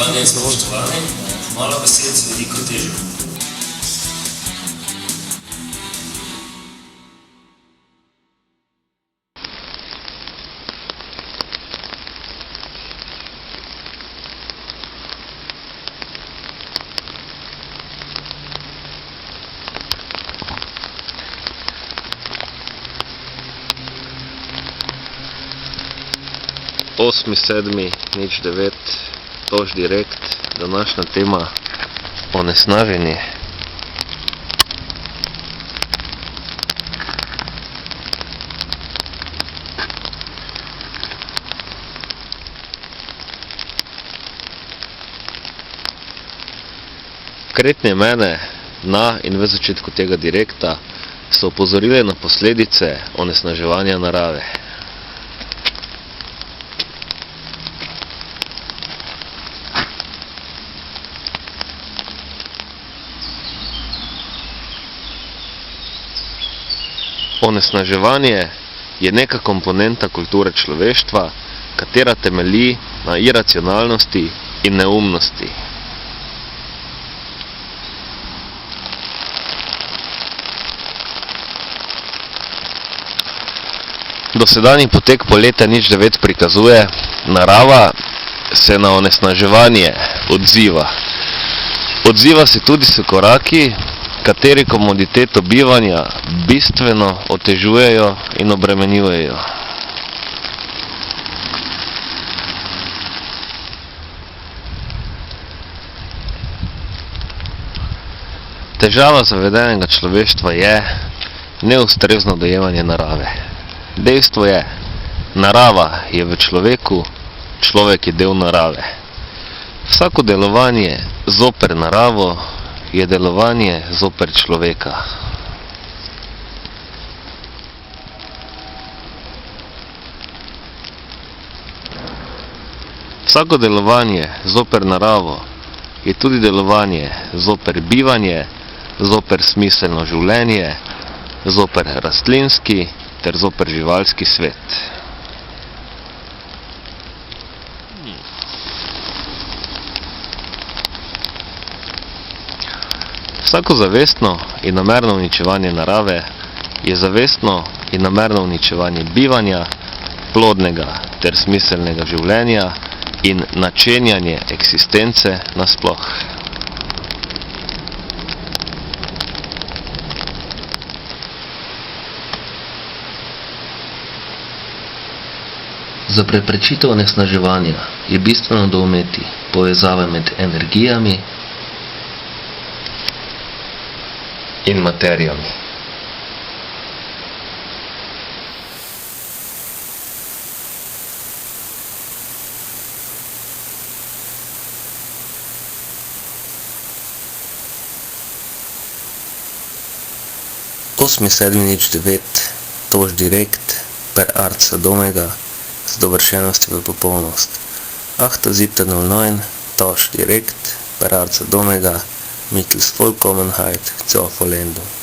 Spoštovane in spoštovani, malo besed z veliko težo. Osmi, sedmi, nič 9, tož direkt, današnja tema onesnaženje. Konkretne mene na in v začetku tega direkta so opozorile na posledice onesnaževanja narave. Onesnaževanje je neka komponenta kulture človeštva, katera temelji na iracionalnosti in neumnosti. Dosedanji potek poletja nič 9 prikazuje, narava se na onesnaževanje odziva. Odziva se tudi s koraki, kateri komoditeto bivanja bistveno otežujejo in obremenjujejo. Težava zavedenega človeštva je neustrezno dojemanje narave. Dejstvo je, narava je v človeku, človek je del narave. Vsako delovanje zoper naravo je delovanje zoper človeka. Vsako delovanje zoper naravo je tudi delovanje zoper bivanje, zoper smiselno življenje, zoper rastlinski ter zoper živalski svet. Vsako zavestno in namerno uničevanje narave je zavestno in namerno uničevanje bivanja, plodnega ter smiselnega življenja in načenjanje eksistence nasploh. Za preprečitev onesnaževanja je bistveno doumeti povezave med energijami In materijami. Osmi, sedmi, nič 9, tož direkt, per art Sodomega, z dovršenosti v popolnost. Achta siebte 09, tož direkt, per art Sodomega, mittels Vollkommenheit zur Vollendung.